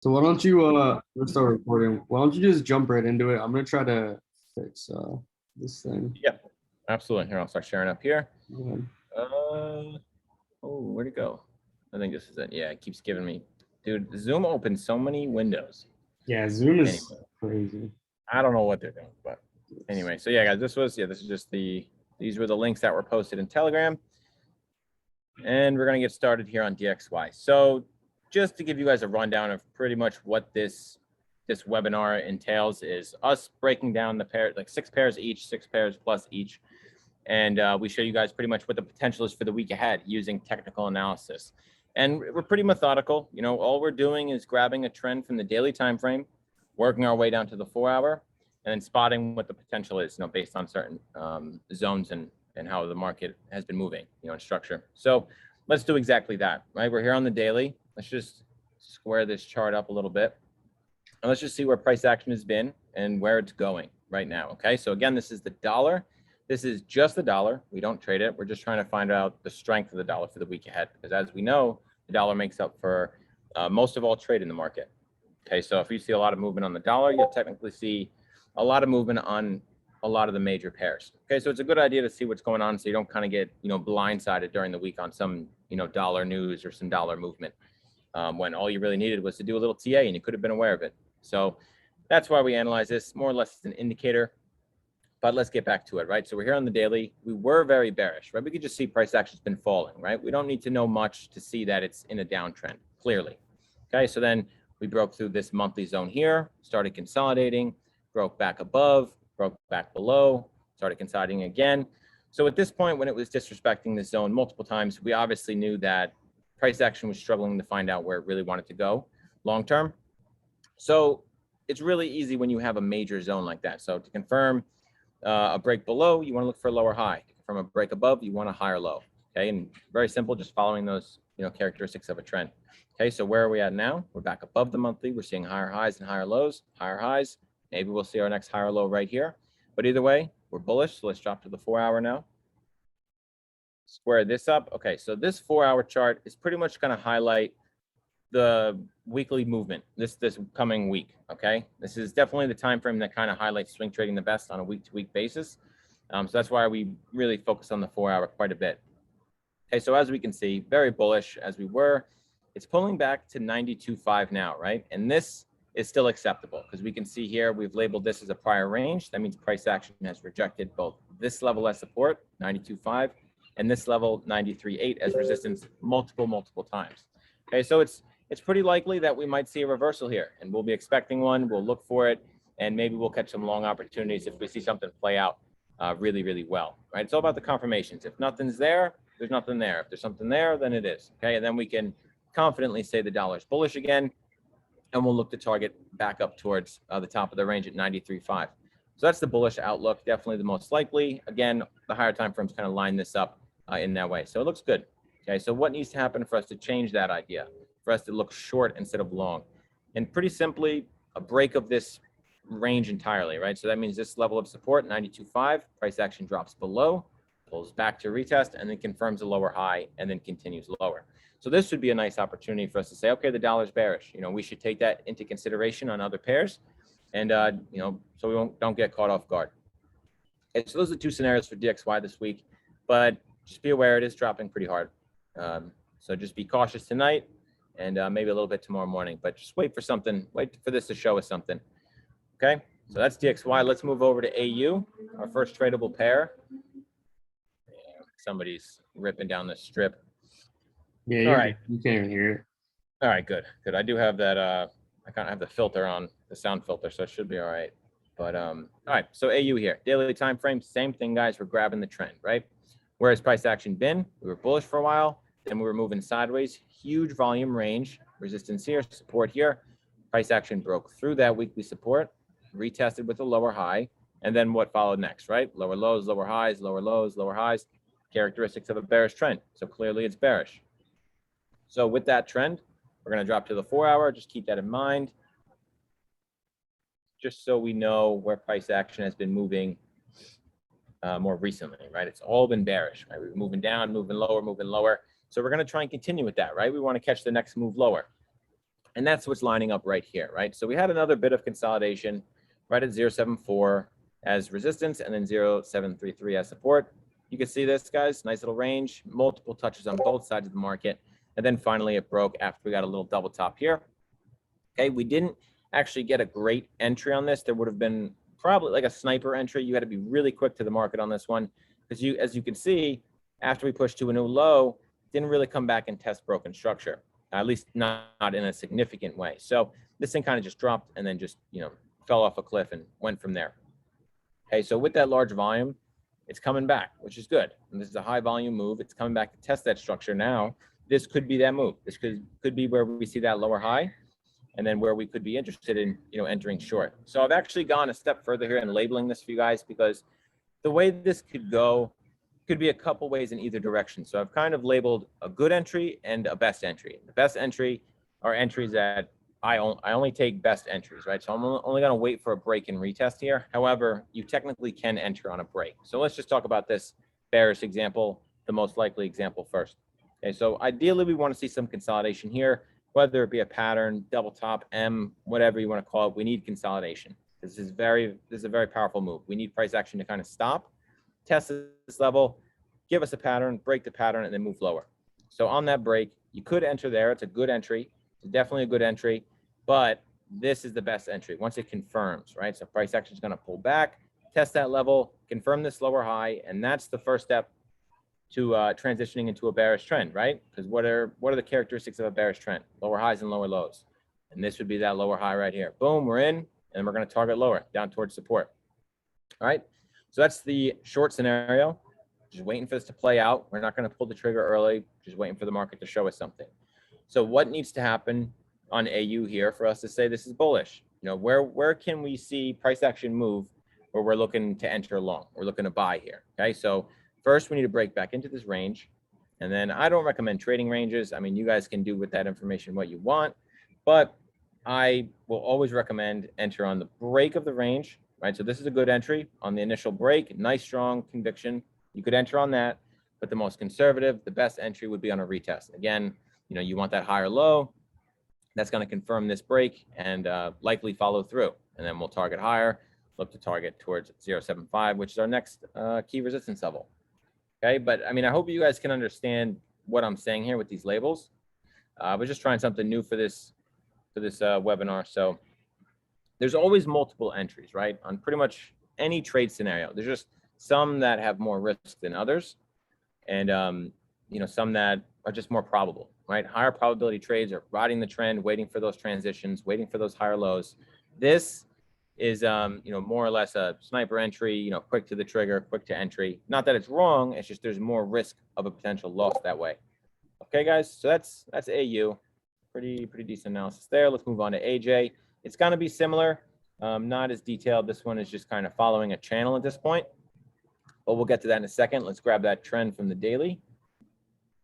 So why don't you let's start recording. Why don't you just jump right into it? I'm gonna try to fix this thing. Yeah, absolutely. Here, I'll start sharing up here. Yeah. Oh, where'd it go? I think this is it. Yeah, it keeps giving me, dude, Zoom opens so many windows. Yeah, Zoom is Anyway, crazy. I don't know what they're doing, but anyway. So yeah, guys, this is just these were the links that were posted in Telegram. And we're gonna get started here on DXY. So just to give you guys a rundown of pretty much what this webinar entails is us breaking down the pair, like 6 pairs each, 6 pairs plus each. And we show you guys pretty much what the potential is for the week ahead using technical analysis. And we're pretty methodical. You know, all we're doing is grabbing a trend from the daily time frame, working our way down to the 4-hour, and then spotting what the potential is, you know, based on certain zones and how the market has been moving, you know, in structure. So let's do exactly that, right? We're here on the daily. Let's just square this chart up a little bit. And let's just see where price action has been and where it's going right now, okay? So again, this is the dollar. This is just the dollar. We don't trade it. We're just trying to find out the strength of the dollar for the week ahead. Because as we know, the dollar makes up for most of all trade in the market. Okay, so if you see a lot of movement on the dollar, you'll technically see a lot of movement on a lot of the major pairs. Okay, so it's a good idea to see what's going on so you don't kind of get, you know, blindsided during the week on some, you know, dollar news or some dollar movement when all you really needed was to do a little TA and you could have been aware of it. So that's why we analyze this more or less as an indicator. But let's get back to it, right? So we're here on the daily. We were very bearish, right? We could just see price action's been falling, right? We don't need to know much to see that it's in a downtrend, clearly. Okay, so then we broke through this monthly zone here, started consolidating, broke back above, broke back below, started consolidating again. So at this point, when it was disrespecting the zone multiple times, we obviously knew that price action was struggling to find out where it really wanted to go long term. So it's really easy when you have a major zone like that. So to confirm a break below, you want to look for a lower high. From a break above, you want a higher low. Okay, and very simple, just following those, you know, characteristics of a trend. Okay, so where are we at now? We're back above the monthly. We're seeing higher highs and higher lows, higher highs. Maybe we'll see our next higher low right here. But either way, we're bullish. So let's drop to the 4-hour now. Square this up. Okay, so this 4-hour chart is pretty much going to highlight the weekly movement this coming week. Okay, this is definitely the time frame that kind of highlights swing trading the best on a week-to-week basis. So that's why we really focus on the 4-hour quite a bit. Okay, so as we can see, very bullish as we were. It's pulling back to 92.5 now, right? And this is still acceptable because we can see here we've labeled this as a prior range. That means price action has rejected both this level as support, 92.5, and this level, 93.8, as resistance multiple times. Okay, so it's pretty likely that we might see a reversal here, and we'll be expecting one. We'll look for it, and maybe we'll catch some long opportunities if we see something play out really well, right? It's all about the confirmations. If nothing's there, there's nothing there. If there's something there, then it is, okay? And then we can confidently say the dollar's bullish again, and we'll look to target back up towards the top of the range at 93.5. So that's the bullish outlook, definitely the most likely. Again, the higher time frames kind of line this up in that way. So it looks good, okay? So what needs to happen for us to change that idea? For us to look short instead of long? And pretty simply, a break of this range entirely, right? So that means this level of support, 92.5, price action drops below, pulls back to retest, and then confirms a lower high, and then continues lower. So this would be a nice opportunity for us to say, okay, the dollar's bearish. You know, we should take that into consideration on other pairs, and you know, so we don't get caught off guard. Okay, so those are the 2 scenarios for DXY this week, but just be aware it is dropping pretty hard. So just be cautious tonight, and maybe a little bit tomorrow morning, but just wait for something. Wait for this to show us something. Okay, so that's DXY. Let's move over to AU, our first tradable pair. Somebody's ripping down the strip. Yeah, all right. You can't even hear it. All right, good. I do have that. I can't have the filter on, the sound filter, so it should be all right. But all right, so AU here, daily time frame, same thing, guys. We're grabbing the trend, right? Where has price action been? We were bullish for a while, then we were moving sideways. Huge volume range, resistance here, support here. Price action broke through that weekly support, retested with a lower high, and then what followed next, right? Lower lows, lower highs, lower lows, lower highs. Characteristics of a bearish trend. So clearly it's bearish. So with that trend, we're going to drop to the 4-hour. Just keep that in mind. Just so we know where price action has been moving more recently, right? It's all been bearish, right? We're moving down, moving lower, moving lower. So we're going to try and continue with that, right? We want to catch the next move lower. And that's what's lining up right here, right? So we had another bit of consolidation right at 0.74 as resistance and then 0.733 as support. You can see this, guys, nice little range, multiple touches on both sides of the market. And then finally it broke after we got a little double top here. Okay, we didn't actually get a great entry on this. There would have been probably like a sniper entry. You had to be really quick to the market on this one because as you can see, after we pushed to a new low, didn't really come back and test broken structure, at least not in a significant way. So this thing kind of just dropped and then just, fell off a cliff and went from there. Okay, so with that large volume, it's coming back, which is good. And this is a high volume move. It's coming back to test that structure now. This could be that move. This could be where we see that lower high and then where we could be interested in, entering short. So I've actually gone a step further here and labeling this for you guys because the way this could go could be a couple ways in either direction. So I've kind of labeled a good entry and a best entry. The best entry are entries that I only take best entries, right? So I'm only going to wait for a break and retest here. However, you technically can enter on a break. So let's just talk about this bearish example, the most likely example first. Okay, so ideally we want to see some consolidation here, whether it be a pattern, double top, M, whatever you want to call it. We need consolidation. This is a very powerful move. We need price action to kind of stop, test this level, give us a pattern, break the pattern, and then move lower. So on that break, you could enter there. It's a good entry. It's definitely a good entry, but this is the best entry once it confirms, right? So price action is going to pull back, test that level, confirm this lower high, and that's the first step to transitioning into a bearish trend, right? Because what are the characteristics of a bearish trend? Lower highs and lower lows. And this would be that lower high right here. Boom, we're in, and we're going to target lower, down towards support. All right, so that's the short scenario. Just waiting for this to play out. We're not going to pull the trigger early, just waiting for the market to show us something. So what needs to happen on AU here for us to say this is bullish? Where can we see price action move where we're looking to enter long? We're looking to buy here. Okay, so first we need to break back into this range. And then I don't recommend trading ranges. I mean, you guys can do with that information what you want, but I will always recommend enter on the break of the range, right? So this is a good entry on the initial break, nice strong conviction. You could enter on that, but the most conservative, the best entry would be on a retest. Again, you want that higher low. That's going to confirm this break and likely follow through. And then we'll target higher, look to target towards 0.75, which is our next key resistance level. Okay, but I mean, I hope you guys can understand what I'm saying here with these labels. We're just trying something new for this webinar. So there's always multiple entries, right? On pretty much any trade scenario. There's just some that have more risk than others, and some that are just more probable, right? Higher probability trades are riding the trend, waiting for those transitions, waiting for those higher lows. This is more or less a sniper entry, quick to the trigger, quick to entry. Not that it's wrong, it's just there's more risk of a potential loss that way. Okay, guys, so that's AU. Pretty decent analysis there. Let's move on to AJ. It's going to be similar, not as detailed. This one is just kind of following a channel at this point, but we'll get to that in a second. Let's grab that trend from the daily.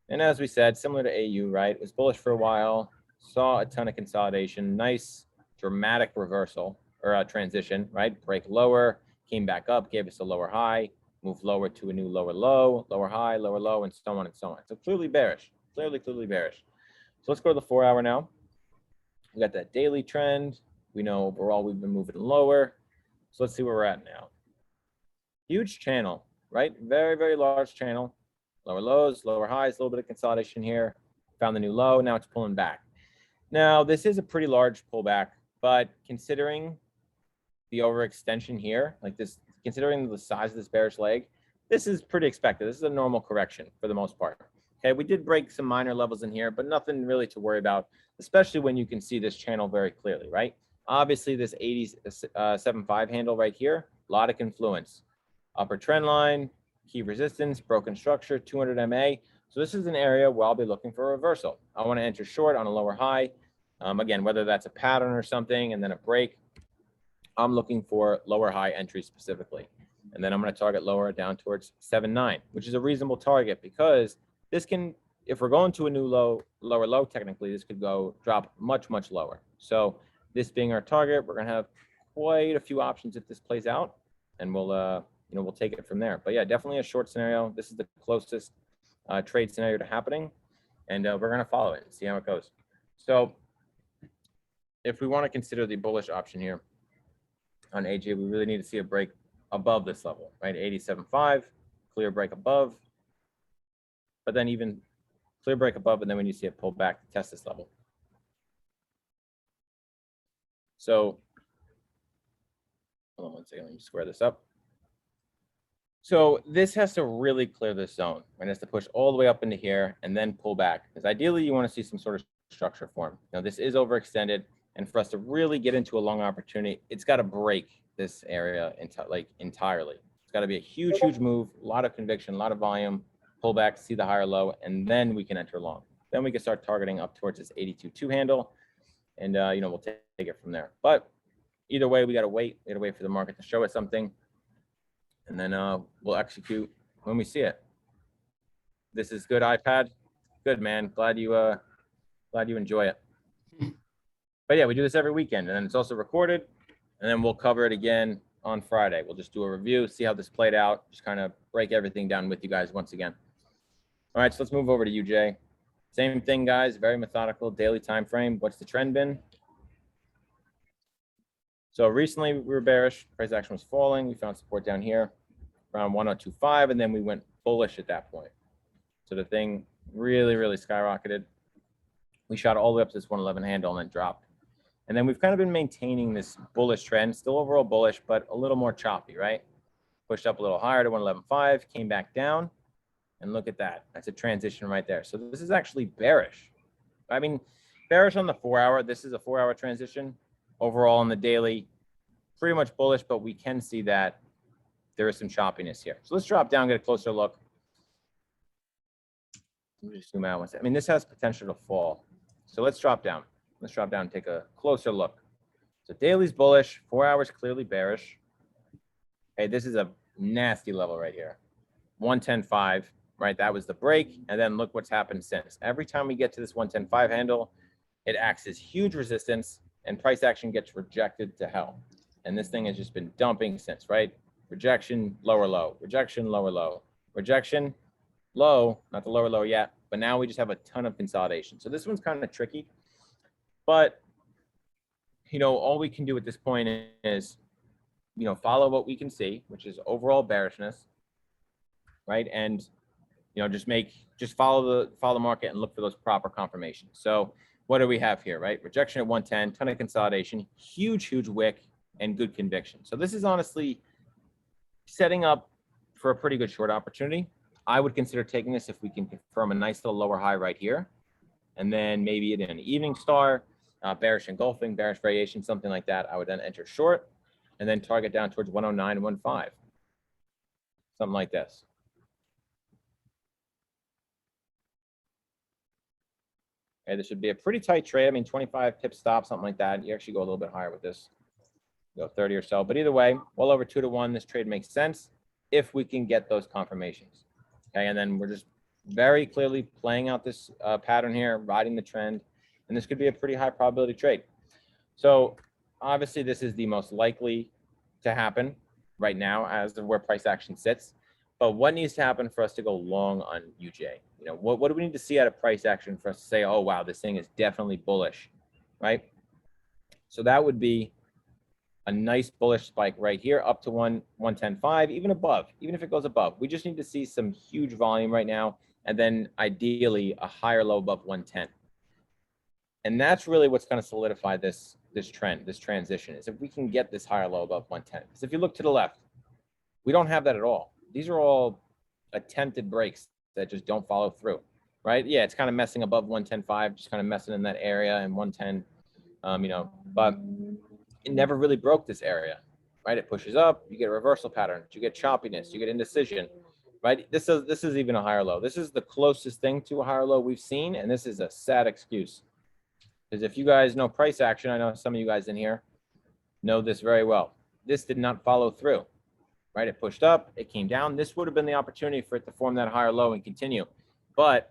And as we said, similar to AU, right? It was bullish for a while, saw a ton of consolidation, nice dramatic reversal or a transition, right? Break lower, came back up, gave us a lower high, moved lower to a new lower low, lower high, lower low, and so on and so on. So clearly bearish, clearly bearish. So let's go to the 4 hour now. We got that daily trend. We know overall we've been moving lower. So let's see where we're at now. Huge channel, right? Very large channel. Lower lows, lower highs, a little bit of consolidation here. Found the new low, now it's pulling back. Now, this is a pretty large pullback, but considering the overextension here, like this, considering the size of this bearish leg, this is pretty expected. This is a normal correction for the most part. Okay, we did break some minor levels in here, but nothing really to worry about, especially when you can see this channel very clearly, right? Obviously, this 80.75 handle right here, a lot of confluence. Upper trend line, key resistance, broken structure, 200 MA. So this is an area where I'll be looking for a reversal. I want to enter short on a lower high. Again, whether that's a pattern or something and then a break, I'm looking for lower high entry specifically. And then I'm going to target lower down towards 7.9, which is a reasonable target because this can, if we're going to a new lower low, technically this could drop much lower. So this being our target, we're going to have quite a few options if this plays out, and we'll take it from there. But yeah, definitely a short scenario. This is the closest trade scenario to happening, and we're going to follow it and see how it goes. So if we want to consider the bullish option here on AJ, we really need to see a break above this level, right? 87.5, clear break above, but then even clear break above, and then when you see it pull back to test this level. So hold on one second, let me square this up. So this has to really clear this zone, right? It has to push all the way up into here and then pull back. Because ideally you want to see some sort of structure form. Now this is overextended, and for us to really get into a long opportunity, it's got to break this area entirely. It's got to be a huge, huge move, a lot of conviction, a lot of volume, pull back, see the higher low, and then we can enter long. Then we can start targeting up towards this 82.2 handle, and we'll take it from there. But either way, we got to wait. We got to wait for the market to show us something, and then we'll execute when we see it. This is good, iPad. Good, man. Glad you enjoy it. But yeah, we do this every weekend, and then it's also recorded, and then we'll cover it again on Friday. We'll just do a review, see how this played out, just kind of break everything down with you guys once again. All right, so let's move over to UJ. Same thing, guys. Very methodical daily time frame. What's the trend been? So recently we were bearish. Price action was falling. We found support down here around 102.5, and then we went bullish at that point. So the thing really, really skyrocketed. We shot all the way up to this 111 handle and then dropped. And then we've kind of been maintaining this bullish trend, still overall bullish, but a little more choppy, right? Pushed up a little higher to 111.5, came back down, and look at that. That's a transition right there. So this is actually bearish. I mean, bearish on the 4-hour. This is a 4-hour transition. Overall on the daily, pretty much bullish, but we can see that there is some choppiness here. So let's drop down, get a closer look. Let me just zoom out one second. I mean, this has potential to fall. So let's drop down. Let's drop down and take a closer look. So daily's bullish, 4 hours clearly bearish. Okay, this is a nasty level right here. 110.5, right? That was the break. And then look what's happened since. Every time we get to this 110.5 handle, it acts as huge resistance and price action gets rejected to hell. And this thing has just been dumping since, right? Rejection, lower low, rejection, lower low, rejection, low, not the lower low yet, but now we just have a ton of consolidation. So this one's kind of tricky. But, all we can do at this point is, follow what we can see, which is overall bearishness, right? And, just follow the market and look for those proper confirmations. So what do we have here, right? Rejection at 110, ton of consolidation, huge, huge wick, and good conviction. So this is honestly setting up for a pretty good short opportunity. I would consider taking this if we can confirm a nice little lower high right here. And then maybe in an evening star, bearish engulfing, bearish variation, something like that. I would then enter short and then target down towards 109 and 1.5. Something like this. Okay, this should be a pretty tight trade. I mean, 25 pip stop, something like that. You actually go a little bit higher with this. Go 30 or so. But either way, well over 2-to-1, this trade makes sense if we can get those confirmations. Okay, and then we're just very clearly playing out this pattern here, riding the trend. And this could be a pretty high probability trade. So obviously this is the most likely to happen right now as to where price action sits. But what needs to happen for us to go long on UJ? What do we need to see out of price action for us to say, oh, wow, this thing is definitely bullish, right? So that would be a nice bullish spike right here up to 110.5, even above, even if it goes above. We just need to see some huge volume right now, and then ideally a higher low above 110. And that's really what's going to solidify this trend, this transition, is if we can get this higher low above 110. Because if you look to the left, we don't have that at all. These are all attempted breaks that just don't follow through, right? Yeah, it's kind of messing above 110.5, just kind of messing in that area and 110, but it never really broke this area, right? It pushes up, you get a reversal pattern, you get choppiness, you get indecision, right? This is even a higher low. This is the closest thing to a higher low we've seen, and this is a sad excuse. Because if you guys know price action, I know some of you guys in here know this very well. This did not follow through, right? It pushed up, it came down. This would have been the opportunity for it to form that higher low and continue. But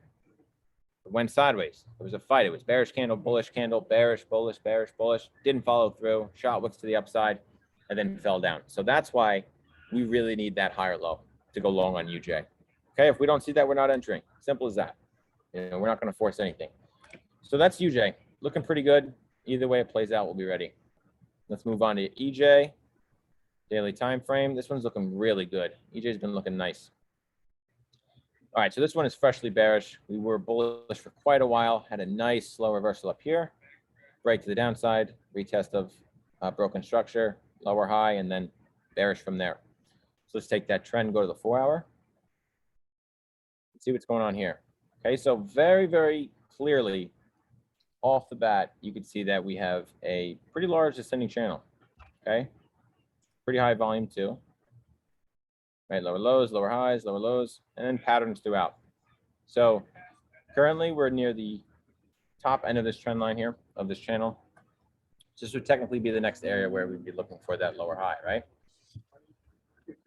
it went sideways. It was a fight. It was bearish candle, bearish, bullish, bearish, bullish. Didn't follow through. Shot wicks to the upside and then fell down. So that's why we really need that higher low to go long on UJ. Okay, if we don't see that, we're not entering. Simple as that. We're not going to force anything. So that's UJ. Looking pretty good. Either way it plays out, we'll be ready. Let's move on to EJ. Daily time frame. This one's looking really good. EJ's been looking nice. All right, so this one is freshly bearish. We were bullish for quite a while, had a nice slow reversal up here, break to the downside, retest of broken structure, lower high, and then bearish from there. So let's take that trend, go to the 4-hour. See what's going on here. Okay, so very, very clearly off the bat, you can see that we have a pretty large descending channel. Okay, pretty high volume too. Right, lower lows, lower highs, lower lows, and then patterns throughout. So currently we're near the top end of this trend line here of this channel. This would technically be the next area where we'd be looking for that lower high, right?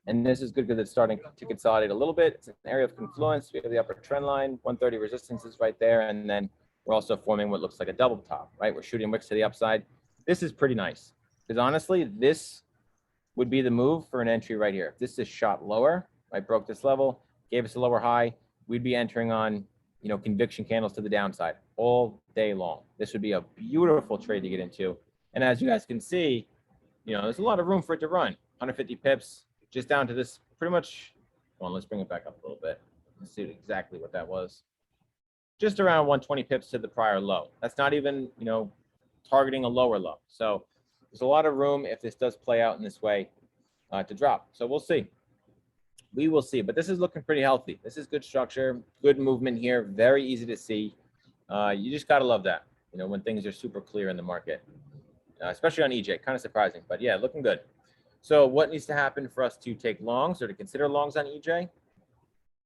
And this is good because it's starting to consolidate a little bit. It's an area of confluence. We have the upper trend line, 130 resistance is right there. And then we're also forming what looks like a double top, right? We're shooting wicks to the upside. This is pretty nice because honestly, this would be the move for an entry right here. If this is shot lower, right, broke this level, gave us a lower high, we'd be entering on, you know, conviction candles to the downside all day long. This would be a beautiful trade to get into. And as you guys can see, you know, there's a lot of room for it to run. 150 pips, just down to this pretty much. Well, let's bring it back up a little bit. Let's see exactly what that was. Just around 120 pips to the prior low. That's not even, you know, targeting a lower low. So there's a lot of room if this does play out in this way to drop. So we'll see. We will see. But this is looking pretty healthy. This is good structure, good movement here, very easy to see. You just got to love that, you know, when things are super clear in the market, especially on EJ. Kind of surprising, but yeah, looking good. So what needs to happen for us to take longs or to consider longs on EJ?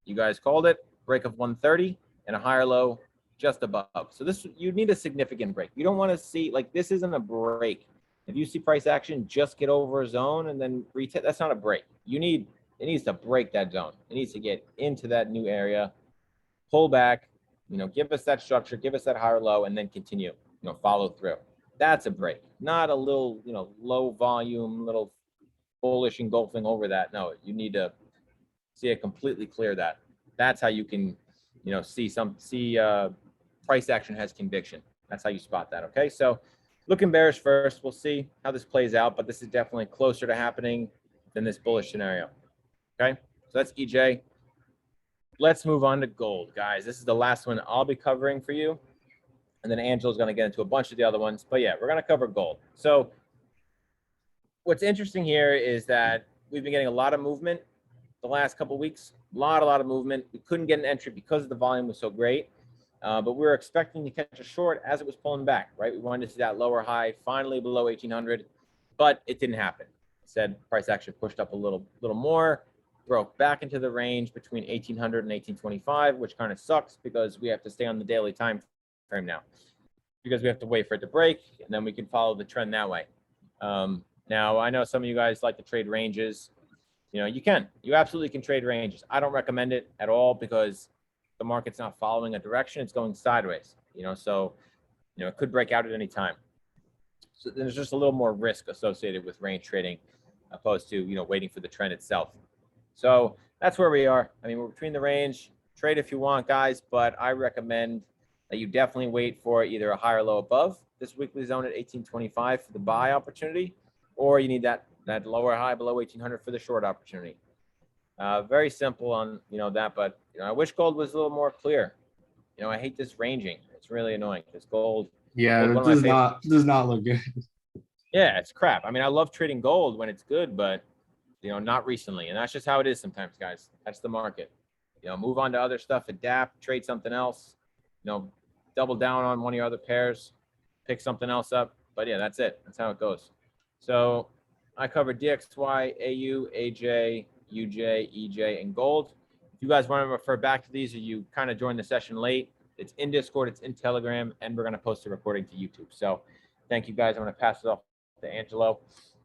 You guys called it, break of 130 and a higher low just above. So this, you need a significant break. You don't want to see, like, this isn't a break. If you see price action just get over a zone and then retest, that's not a break. You need, it needs to break that zone. It needs to get into that new area, pull back, you know, give us that structure, give us that higher low, and then continue, you know, follow through. That's a break, not a little, you know, low volume, little bullish engulfing over that. No, you need to see it completely clear that. That's how you can, you know, see price action has conviction. That's how you spot that. Okay, so looking bearish first. We'll see how this plays out, but this is definitely closer to happening than this bullish scenario. Okay, so that's EJ. Let's move on to gold, guys. This is the last one I'll be covering for you, and then Angela's going to get into a bunch of the other ones. But yeah, we're going to cover gold. So what's interesting here is that we've been getting a lot of movement the last couple of weeks. A lot of movement. We couldn't get an entry because the volume was so great. But we were expecting to catch a short as it was pulling back, right? We wanted to see that lower high finally below 1800, but it didn't happen. Instead, price action pushed up a little more, broke back into the range between 1800 and 1825, which kind of sucks because we have to stay on the daily time frame now because we have to wait for it to break and then we can follow the trend that way. Now, I know some of you guys like to trade ranges. You know, you absolutely can trade ranges. I don't recommend it at all because the market's not following a direction, it's going sideways, you know, so, you know, it could break out at any time. So there's just a little more risk associated with range trading opposed to, you know, waiting for the trend itself. So that's where we are. I mean, we're between the range. Trade if you want, guys, but I recommend that you definitely wait for either a higher low above this weekly zone at 1825 for the buy opportunity, or you need that lower high below 1800 for the short opportunity. Very simple on, you know, that, but, you know, I wish gold was a little more clear. You know, I hate this ranging. It's really annoying because gold. Yeah, it does not look good. Yeah, it's crap. I mean, I love trading gold when it's good, but, you know, not recently. And that's just how it is sometimes, guys. That's the market. You know, move on to other stuff, adapt, trade something else, you know, double down on one of your other pairs, pick something else up. But yeah, that's it. That's how it goes. So I covered DXY, AU, AJ, UJ, EJ, and gold. If you guys want to refer back to these or you kind of joined the session late, it's in Discord, it's in Telegram, and we're going to post a recording to YouTube. So thank you guys. I'm going to pass it off to Angelo.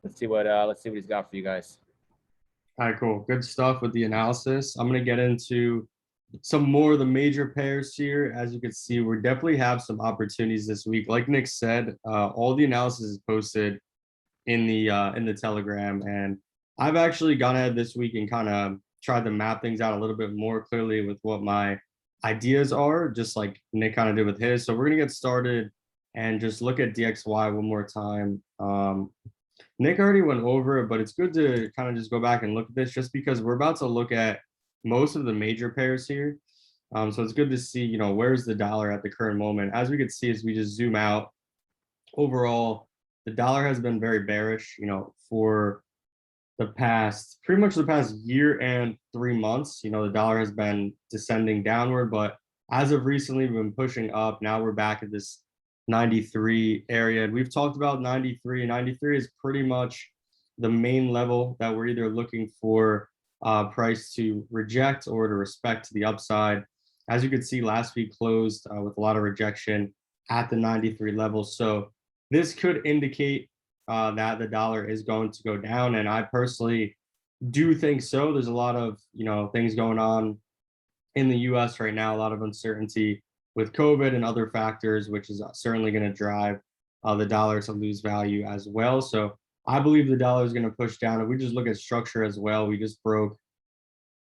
Let's see what he's got for you guys. All right, cool. Good stuff with the analysis. I'm going to get into some more of the major pairs here. As you can see, we definitely have some opportunities this week. Like Nick said, all the analysis is posted in the Telegram, and I've actually gone ahead this week and kind of tried to map things out a little bit more clearly with what my ideas are, just like Nick kind of did with his. So we're going to get started and just look at DXY one more time. Nick already went over it, but it's good to kind of just go back and look at this just because we're about to look at most of the major pairs here. So it's good to see, you know, where's the dollar at the current moment. As we can see, as we just zoom out, overall, the dollar has been very bearish, you know, for the past, pretty much the past year and 3 months. You know, the dollar has been descending downward, but as of recently, we've been pushing up. Now we're back at this 93 area. And we've talked about 93. 93 is pretty much the main level that we're either looking for price to reject or to respect to the upside. As you could see, last week closed with a lot of rejection at the 93 level. So this could indicate that the dollar is going to go down. And I personally do think so. There's a lot of, you know, things going on in the US right now, a lot of uncertainty with COVID and other factors, which is certainly going to drive the dollar to lose value as well. So I believe the dollar is going to push down. If we just look at structure as well, we just broke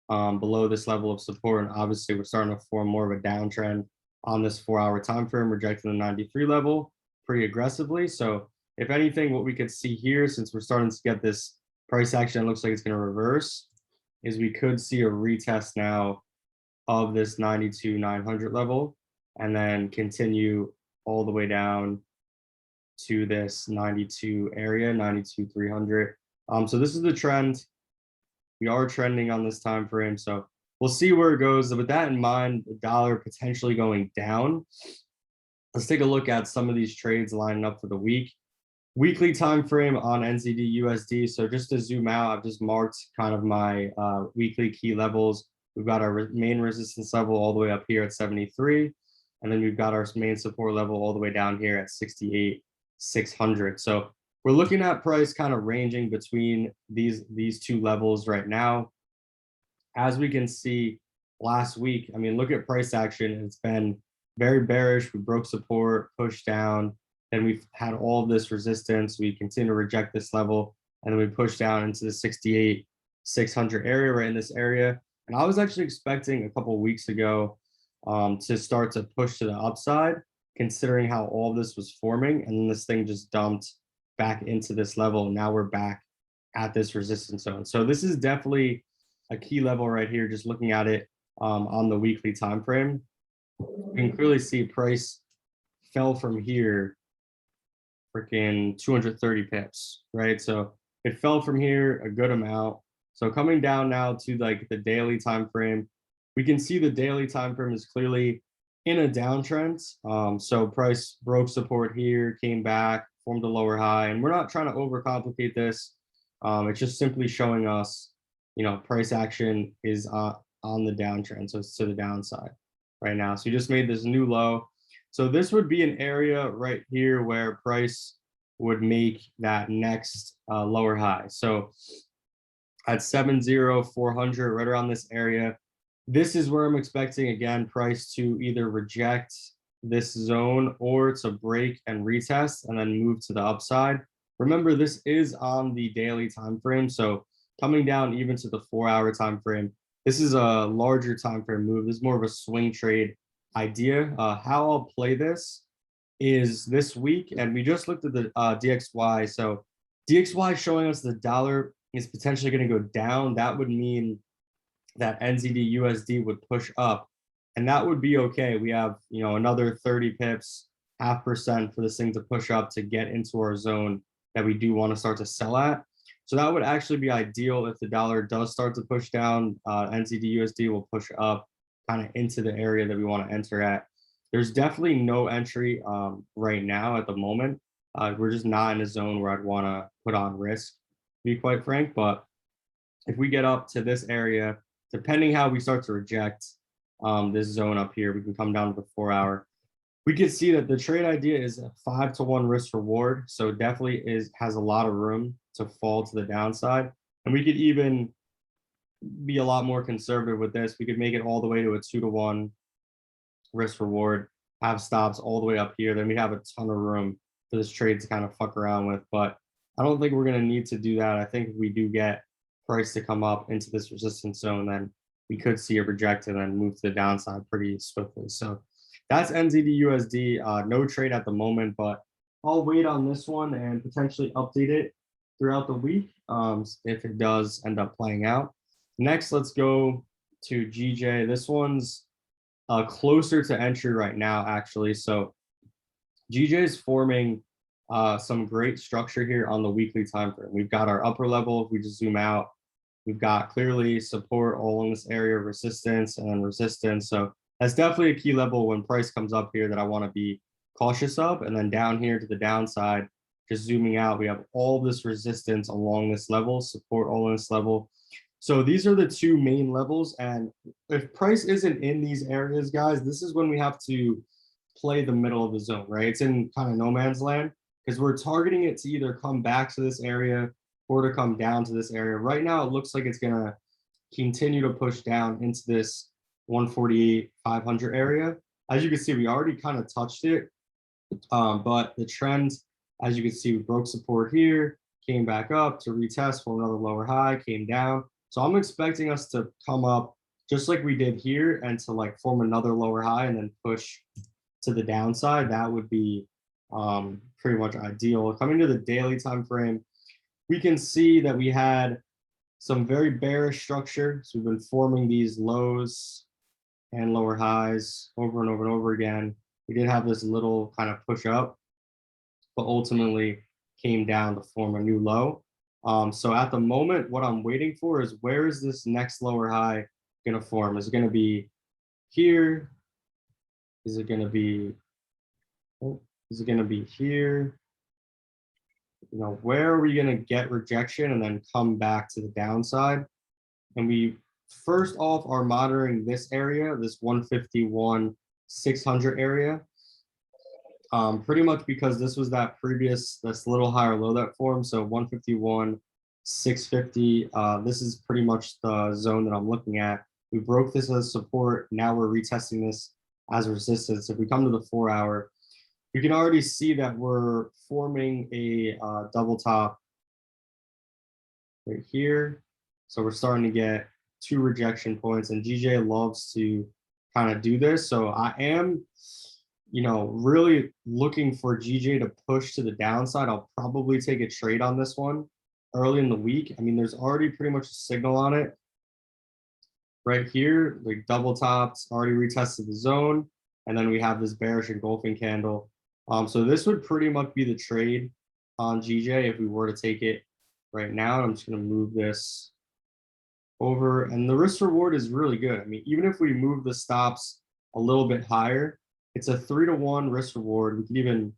below this level of support, and obviously we're starting to form more of a downtrend on this 4-hour time frame, rejecting the 93 level pretty aggressively. So if anything, what we could see here, since we're starting to get this price action, it looks like it's going to reverse, is we could see a retest now of this 92,900 level and then continue all the way down to this 92 area, 92,300. So this is the trend. We are trending on this time frame, so we'll see where it goes. With that in mind, the dollar potentially going down. Let's take a look at some of these trades lining up for the week. Weekly time frame on Ncdusd. So just to zoom out, I've just marked kind of my weekly key levels. We've got our main resistance level all the way up here at 73, and then we've got our main support level all the way down here at 68,600. So we're looking at price kind of ranging between these two levels right now. As we can see last week, I mean, look at price action. It's been very bearish. We broke support, pushed down, and we've had all of this resistance. We continue to reject this level, and then we push down into the 68,600 area, right in this area. And I was actually expecting a couple of weeks ago to start to push to the upside, considering how all this was forming, and then this thing just dumped back into this level. Now we're back at this resistance zone. So this is definitely a key level right here, just looking at it on the weekly time frame. You can clearly see price fell from here freaking 230 pips, right? So it fell from here a good amount. So coming down now to like the daily time frame, we can see the daily time frame is clearly in a downtrend. So price broke support here, came back, formed a lower high, and we're not trying to overcomplicate this. It's just simply showing us, you know, price action is on the downtrend, so it's to the downside right now. So you just made this new low. So this would be an area right here where price would make that next lower high. So at 70,400, right around this area, this is where I'm expecting, again, price to either reject this zone or to break and retest and then move to the upside. Remember, this is on the daily time frame, so coming down even to the 4-hour time frame, this is a larger time frame move. This is more of a swing trade idea. How I'll play this is this week, and we just looked at the DXY. So DXY showing us the dollar is potentially going to go down. That would mean that Ncdusd would push up, and that would be okay. We have, you know, another 30 pips, 0.5% for this thing to push up to get into our zone that we do want to start to sell at. So that would actually be ideal if the dollar does start to push down. Ncdusd will push up kind of into the area that we want to enter at. There's definitely no entry right now at the moment. We're just not in a zone where I'd want to put on risk, to be quite frank. But if we get up to this area, depending how we start to reject this zone up here, we can come down to the 4-hour. We can see that the trade idea is a 5-to-1 risk reward. So it definitely has a lot of room to fall to the downside. And we could even be a lot more conservative with this. We could make it all the way to a 2-to-1 risk reward, have stops all the way up here. Then we have a ton of room for this trade to kind of fuck around with. But I don't think we're going to need to do that. I think if we do get price to come up into this resistance zone, then we could see it reject and then move to the downside pretty swiftly. So That's Ncdusd. No trade at the moment, but I'll wait on this one and potentially update it throughout the week if it does end up playing out. Next, let's go to GJ. This one's closer to entry right now, actually. So GJ is forming some great structure here on the weekly time frame. We've got our upper level. If we just zoom out, we've got clearly support all in this area of resistance and resistance. So that's definitely a key level when price comes up here that I want to be cautious of. And then down here to the downside, just zooming out, we have all this resistance along this level, support all in this level. So these are the two main levels. And if price isn't in these areas, guys, this is when we have to play the middle of the zone, right? It's in kind of no man's land because we're targeting it to either come back to this area or to come down to this area. Right now, it looks like it's going to continue to push down into this 148, 500 area. As you can see, we already kind of touched it, but the trend, as you can see, we broke support here, came back up to retest for another lower high, came down. So I'm expecting us to come up just like we did here and to like form another lower high and then push to the downside. That would be pretty much ideal. Coming to the daily time frame, we can see that we had some very bearish structure. So we've been forming these lows and lower highs over and over and over again. We did have this little kind of push up, but ultimately came down to form a new low. So at the moment, what I'm waiting for is where is this next lower high going to form? Is it going to be here? Is it going to be, is it going to be here? You know, where are we going to get rejection and then come back to the downside? And we first off are monitoring this area, this 151, 600 area. Pretty much because this was that previous, this little higher low that formed. So 151, 650, this is pretty much the zone that I'm looking at. We broke this as support. Now we're retesting this as resistance. If we come to the 4 hour, you can already see that we're forming a double top right here. So we're starting to get 2 rejection points, and GJ loves to kind of do this. So I am, you know, really looking for GJ to push to the downside. I'll probably take a trade on this one early in the week. I mean, there's already pretty much a signal on it right here, like double tops, already retested the zone. And then we have this bearish engulfing candle. So this would pretty much be the trade on GJ if we were to take it right now. I'm just going to move this over, and the risk reward is really good. I mean, even if we move the stops a little bit higher, it's a 3-to-1 risk reward. We can even,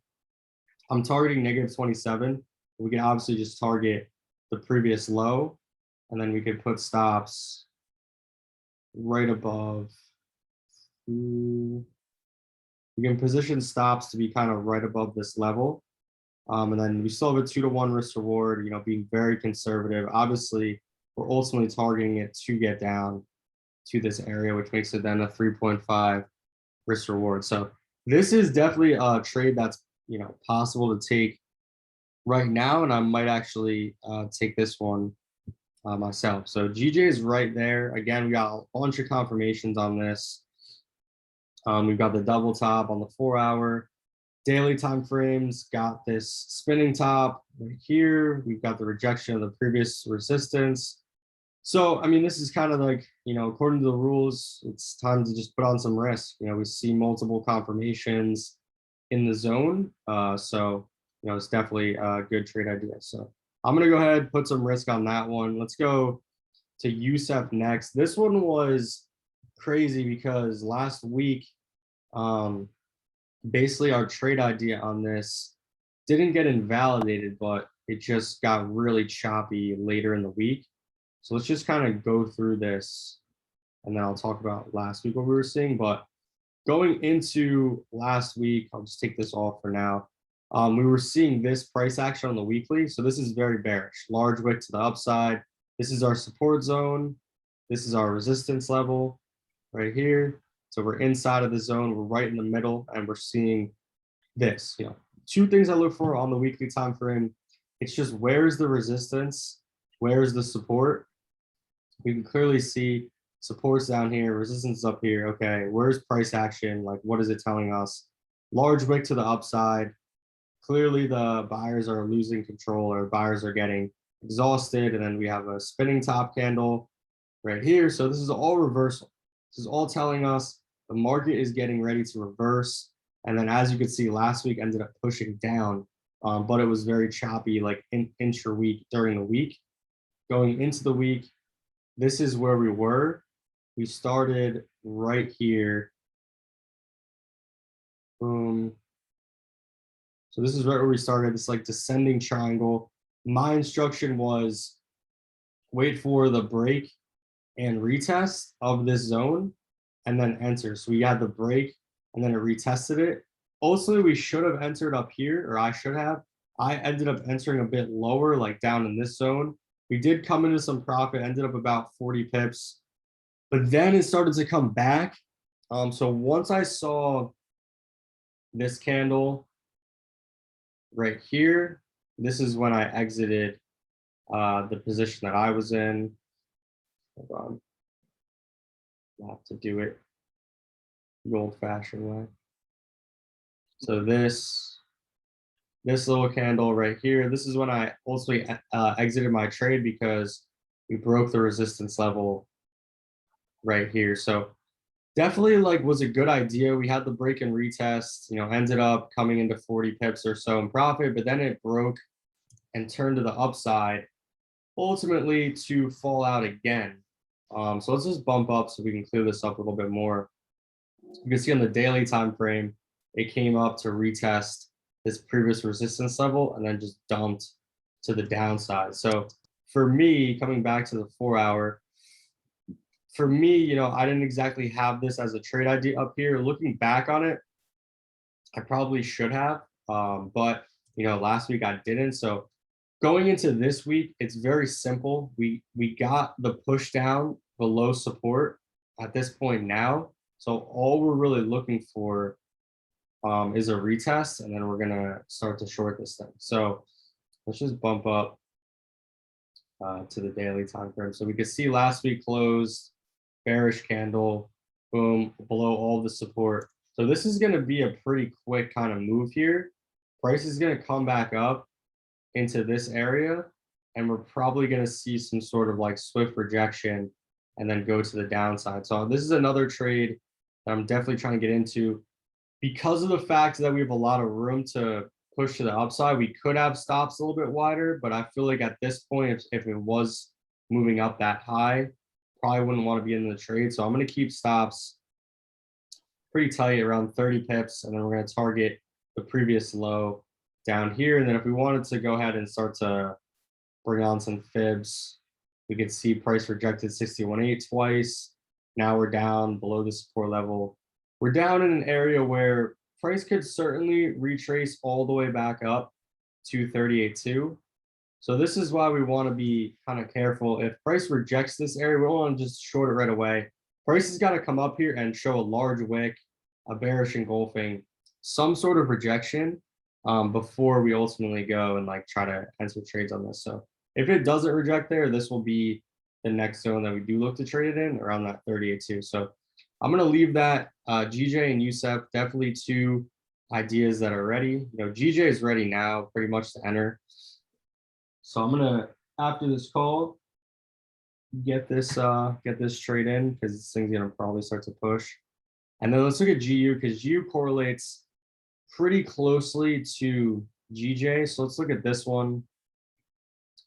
I'm targeting -27. We can obviously just target the previous low, and then we could put stops right above. We can position stops to be kind of right above this level. And then we still have a 2-to-1 risk reward, you know, being very conservative. Obviously, we're ultimately targeting it to get down to this area, which makes it then a 3.5 risk reward. So this is definitely a trade that's, you know, possible to take right now. And I might actually take this one myself. So GJ is right there. Again, we got a bunch of confirmations on this. We've got the double top on the 4 hour. Daily time frames got this spinning top right here. We've got the rejection of the previous resistance. So, I mean, this is kind of like, you know, according to the rules, it's time to just put on some risk. You know, we see multiple confirmations in the zone. So, you know, it's definitely a good trade idea. So I'm going to go ahead, put some risk on that one. Let's go to USEF next. This one was crazy because last week, basically our trade idea on this didn't get invalidated, but it just got really choppy later in the week. So let's just kind of go through this, and then I'll talk about last week what we were seeing. But going into last week, I'll just take this off for now. We were seeing this price action on the weekly. So this is very bearish, large wick to the upside. This is our support zone. This is our resistance level right here. So we're inside of the zone, we're right in the middle, and we're seeing this. You know, 2 things I look for on the weekly time frame. It's just where's the resistance, where's the support. We can clearly see supports down here, resistance up here. Okay, where's price action? Like, what is it telling us? Large wick to the upside. Clearly, the buyers are losing control, or buyers are getting exhausted. And then we have a spinning top candle right here. So this is all reversal. This is all telling us the market is getting ready to reverse. And then, as you could see, last week ended up pushing down, but it was very choppy, like intra-week during the week. Going into the week, this is where we were. We started right here. Boom. So this is right where we started, this like descending triangle. My instruction was wait for the break and retest of this zone and then enter. So we had the break and then it retested it. Also, we should have entered up here, or I should have. I ended up entering a bit lower, like down in this zone. We did come into some profit, ended up about 40 pips, but then it started to come back. So once I saw this candle right here, this is when I exited the position that I was in. Hold on. I have to do it the old-fashioned way. So this little candle right here, this is when I ultimately exited my trade because we broke the resistance level right here. So definitely like was a good idea. We had the break and retest, ended up coming into 40 pips or so in profit, but then it broke and turned to the upside, ultimately to fall out again. So let's just bump up so we can clear this up a little bit more. You can see on the daily time frame, it came up to retest this previous resistance level and then just dumped to the downside. So for me, coming back to the 4 hour, for me, I didn't exactly have this as a trade idea up here. Looking back on it, I probably should have, but last week I didn't. So going into this week, it's very simple. We got the push down below support at this point now. So all we're really looking for is a retest, and then we're gonna start to short this thing. So let's just bump up to the daily time frame. So we could see last week closed, bearish candle, boom, below all the support. So this is gonna be a pretty quick kind of move here. Price is gonna come back up into this area, and we're probably gonna see some sort of like swift rejection and then go to the downside. So this is another trade that I'm definitely trying to get into. Because of the fact that we have a lot of room to push to the upside, we could have stops a little bit wider, but I feel like at this point, if it was moving up that high, probably wouldn't want to be in the trade. So I'm going to keep stops pretty tight around 30 pips, and then we're going to target the previous low down here. And then if we wanted to go ahead and start to bring on some fibs, we could see price rejected 61.8 twice. Now we're down below the support level. We're down in an area where price could certainly retrace all the way back up to 38.2. So this is why we want to be kind of careful. If price rejects this area, we don't want to just short it right away. Price has got to come up here and show a large wick, a bearish engulfing, some sort of rejection before we ultimately go and like try to enter trades on this. So if it doesn't reject there, this will be the next zone that we do look to trade it in, around that 38.2. So I'm going to leave that. GJ and Yusef, definitely two ideas that are ready. GJ is ready now pretty much to enter. So I'm going to, after this call, get this trade in, because this thing's going to probably start to push. And then let's look at GU, because GU correlates pretty closely to GJ. So let's look at this one.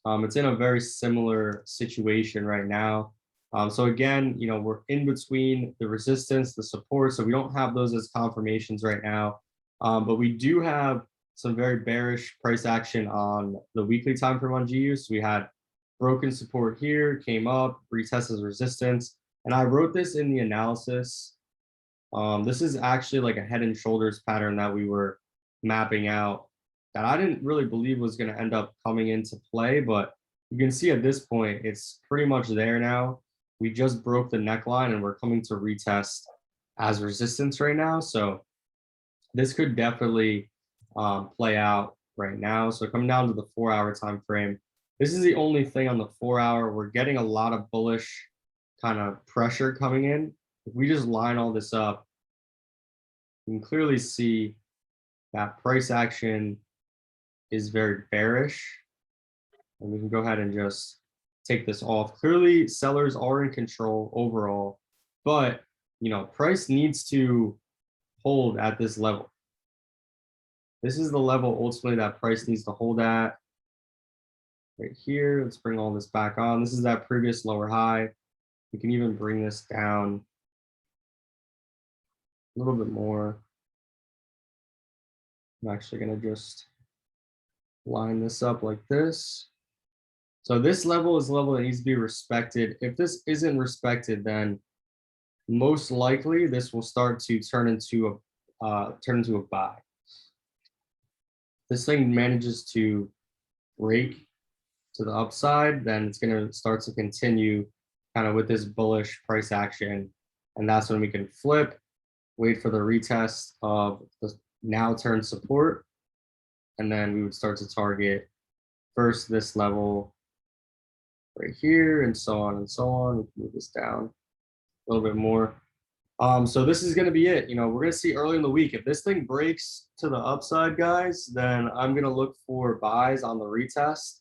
It's in a very similar situation right now. So again, we're in between the resistance, the support, so we don't have those as confirmations right now. But we do have some very bearish price action on the weekly time frame on GU. So we had broken support here, came up, retested resistance. And I wrote this in the analysis. This is actually like a head and shoulders pattern that we were mapping out that I didn't really believe was going to end up coming into play, but you can see at this point, it's pretty much there now. We just broke the neckline and we're coming to retest as resistance right now. So this could definitely play out right now. So coming down to the 4 hour time frame, this is the only thing on the 4 hour. We're getting a lot of bullish kind of pressure coming in. If we just line all this up, you can clearly see that price action is very bearish. And we can go ahead and just take this off. Clearly, sellers are in control overall, but price needs to hold at this level. This is the level ultimately that price needs to hold at. Right here, let's bring all this back on. This is that previous lower high. We can even bring this down a little bit more. I'm actually going to just line this up like this. So this level is a level that needs to be respected. If this isn't respected, then most likely this will start to turn into a buy. This thing manages to break to the upside, then it's going to start to continue kind of with this bullish price action. And that's when we can flip, wait for the retest of the now turn support. And then we would start to target first this level right here and so on and so on. We can move this down a little bit more. So this is going to be it. We're going to see early in the week. If this thing breaks to the upside, guys, then I'm going to look for buys on the retest.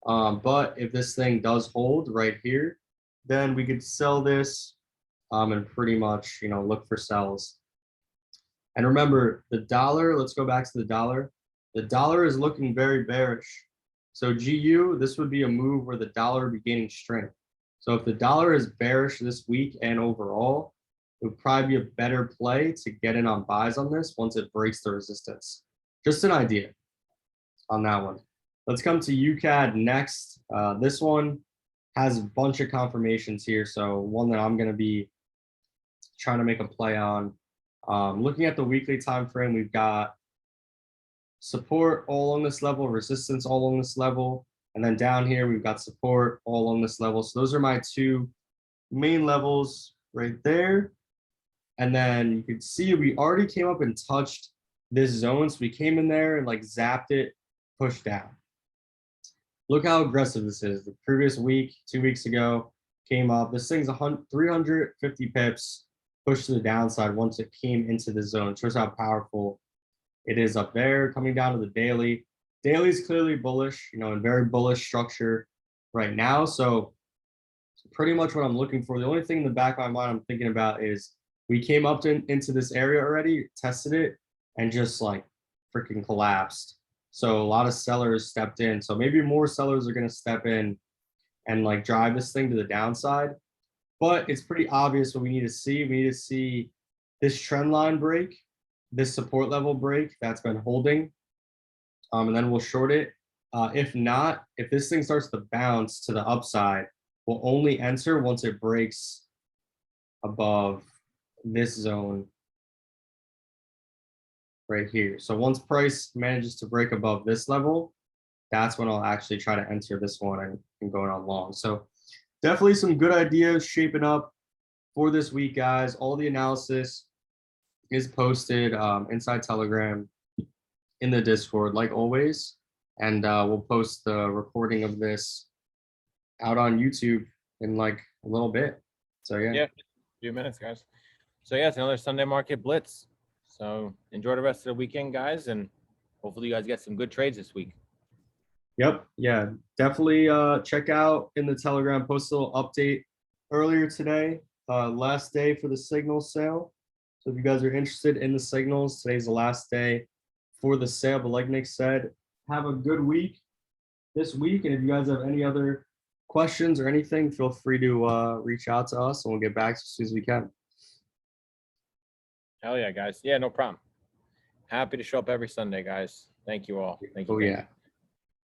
But if this thing does hold right here, then we could sell this and pretty much, look for sells. And remember, the dollar, let's go back to the dollar. The dollar is looking very bearish. So GU, this would be a move where the dollar would be gaining strength. So if the dollar is bearish this week and overall, it would probably be a better play to get in on buys on this once it breaks the resistance. Just an idea on that one. Let's come to Ucad next. This one has a bunch of confirmations here. So one that I'm going to be trying to make a play on. Looking at the weekly time frame, we've got support all on this level, resistance all on this level, and then down here we've got support all on this level. So those are my two main levels right there. And then you can see we already came up and touched this zone. So we came in there and like zapped it, pushed down. Look how aggressive this is. The previous week, 2 weeks ago, came up. This thing's 350 pips pushed to the downside once it came into the zone. It shows how powerful it is up there. Coming down to the daily. Daily is clearly bullish, in very bullish structure right now. So pretty much what I'm looking for. The only thing in the back of my mind I'm thinking about is we came up into this area already, tested it, and just like freaking collapsed. So a lot of sellers stepped in. So maybe more sellers are going to step in and like drive this thing to the downside. But it's pretty obvious what we need to see. We need to see this trend line break, this support level break that's been holding, and then we'll short it. If not, if this thing starts to bounce to the upside, we'll only enter once it breaks above this zone right here. So once price manages to break above this level, that's when I'll actually try to enter this one and going on long. So definitely some good ideas shaping up for this week, guys. All the analysis is posted inside Telegram in the Discord, like always. And we'll post the recording of this out on YouTube in like a little bit. So yeah. Yeah, a few minutes, guys. So yeah, it's another Sunday market blitz. So enjoy the rest of the weekend, guys, and hopefully you guys get some good trades this week. Yep. Yeah, definitely check out in the Telegram. Post a little update earlier today, last day for the signal sale. So if you guys are interested in the signals, today's the last day for the sale. But like Nick said, have a good week this week. And if you guys have any other questions or anything, feel free to reach out to us and we'll get back as soon as we can. Hell yeah, guys. Yeah, no problem. Happy to show up every Sunday, guys. Thank you all. Thank you. Oh, yeah.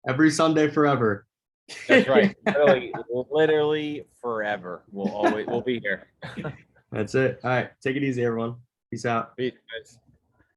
Every Sunday forever. That's right. Literally forever. We'll be here. That's it. All right. Take it easy, everyone. Peace out. Peace, guys.